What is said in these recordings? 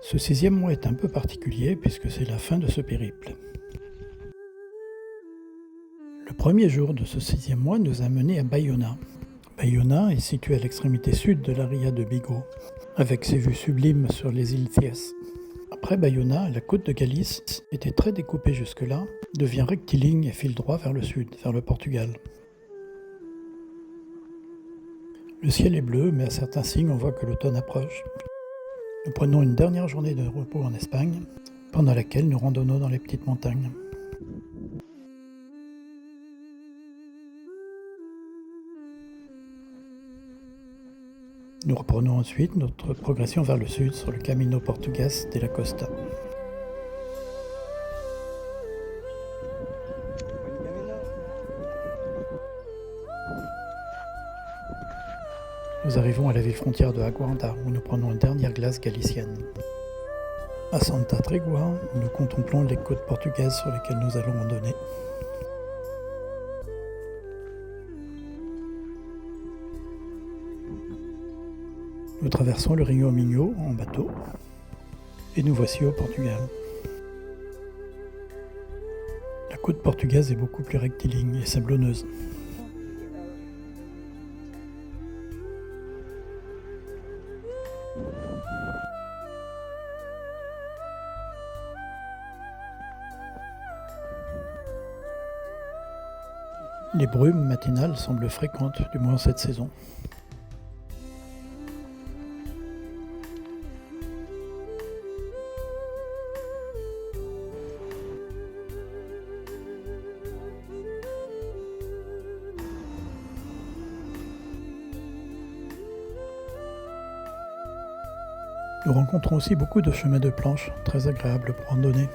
Ce 6e mois est un peu particulier puisque c'est la fin de ce périple. Le premier jour de ce 6e mois nous a menés à Bayona. Bayona est située à l'extrémité sud de la ria de Vigo, avec ses vues sublimes sur les îles Thiès. Après Bayona, la côte de Galice était très découpée jusque-là, devient rectiligne et file droit vers le sud, vers le Portugal. Le ciel est bleu, mais à certains signes, on voit que l'automne approche. Nous prenons une dernière journée de repos en Espagne, pendant laquelle nous randonnons dans les petites montagnes. Nous reprenons ensuite notre progression vers le sud sur le Camino Portugués de la Costa. Nous arrivons à la ville frontière de Aguarda, où nous prenons une dernière glace galicienne. À Santa Tregua, nous contemplons les côtes portugaises sur lesquelles nous allons randonner. Nous traversons le Rio Minho en bateau et nous voici au Portugal. La côte portugaise est beaucoup plus rectiligne et sablonneuse. Les brumes matinales semblent fréquentes, du moins cette saison. Nous rencontrons aussi beaucoup de chemins de planche, très agréables pour randonner.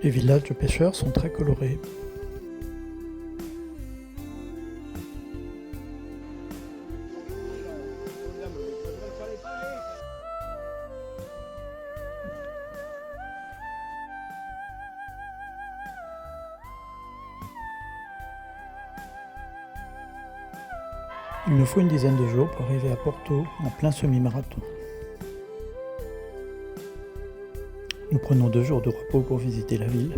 Les villages de pêcheurs sont très colorés. Il nous faut une dizaine de jours pour arriver à Porto en plein semi-marathon. Nous prenons 2 jours de repos pour visiter la ville.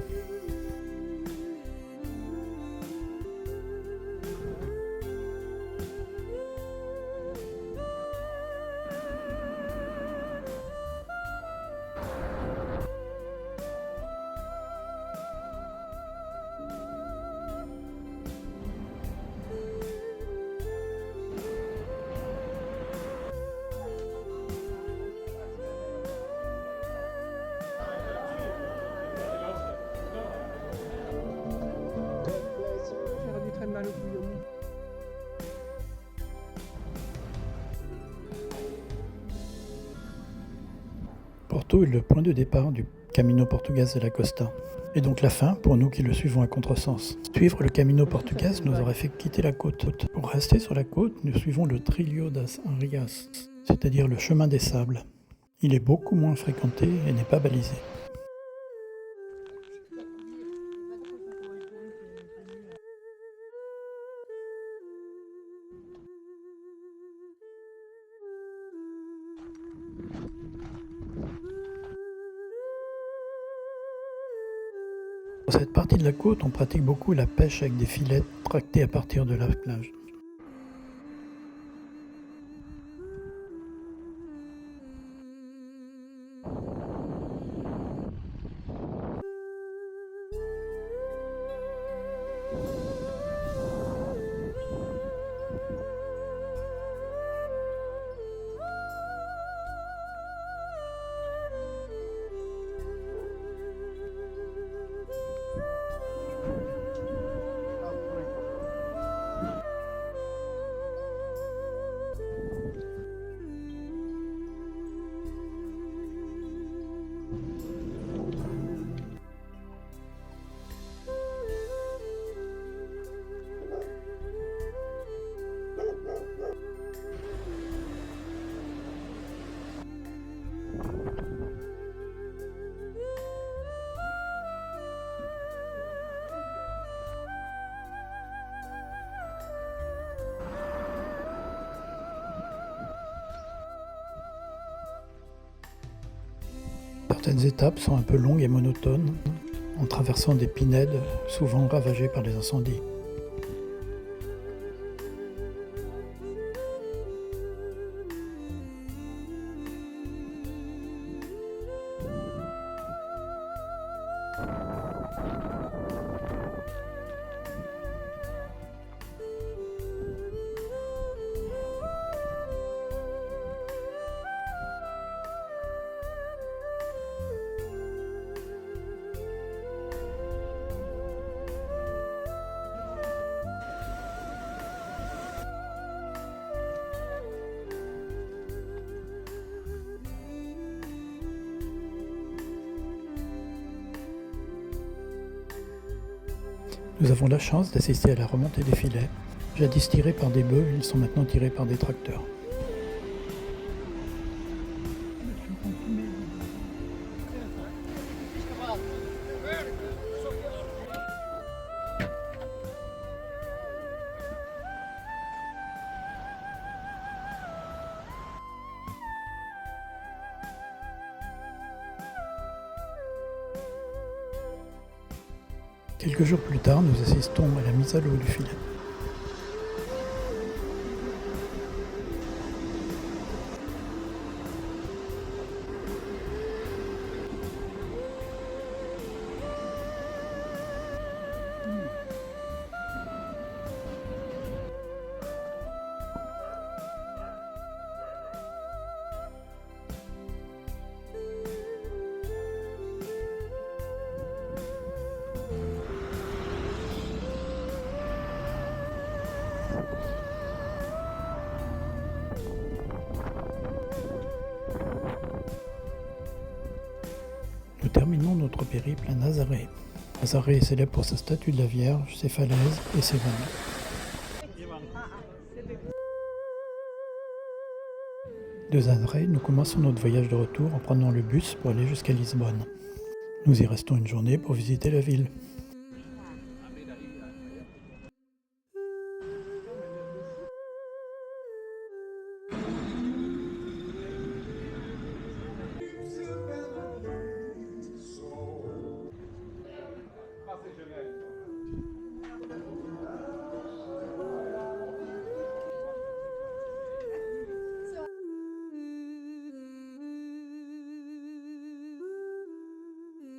Porto est le point de départ du Camino Portugués de la Costa, et donc la fin pour nous qui le suivons à contresens. Suivre le Camino Portugués nous aurait fait quitter la côte. Pour rester sur la côte, nous suivons le Trilho das Arias, c'est-à-dire le chemin des sables. Il est beaucoup moins fréquenté et n'est pas balisé. Sur cette partie de la côte, on pratique beaucoup la pêche avec des filets tractés à partir de la plage. Certaines étapes sont un peu longues et monotones, en traversant des pinèdes souvent ravagées par les incendies. Nous avons la chance d'assister à la remontée des filets. Jadis tirés par des bœufs, ils sont maintenant tirés par des tracteurs. Quelques jours plus tard, nous assistons à la mise à l'eau du filet. Nous terminons notre périple à Nazaré. Nazaré est célèbre pour sa statue de la Vierge, ses falaises et ses vagues. De Nazaré, nous commençons notre voyage de retour en prenant le bus pour aller jusqu'à Lisbonne. Nous y restons une journée pour visiter la ville.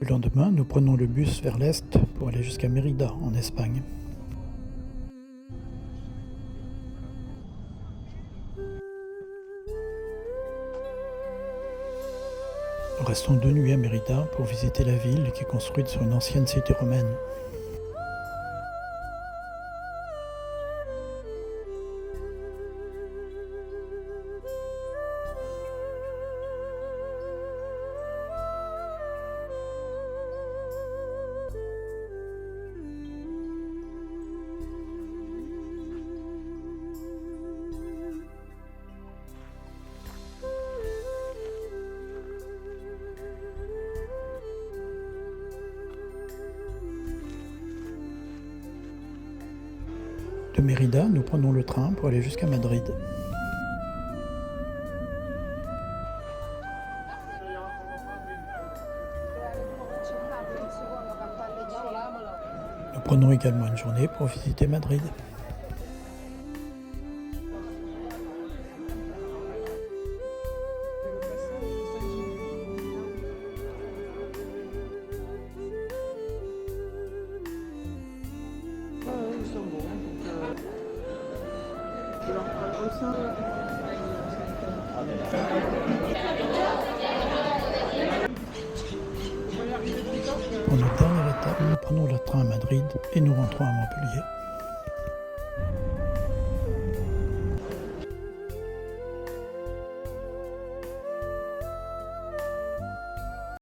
Le lendemain, nous prenons le bus vers l'est pour aller jusqu'à Mérida, en Espagne. Nous restons 2 nuits à Mérida pour visiter la ville qui est construite sur une ancienne cité romaine. De Mérida, nous prenons le train pour aller jusqu'à Madrid. Nous prenons également une journée pour visiter Madrid. Pour notre dernière étape, nous prenons le train à Madrid et nous rentrons à Montpellier.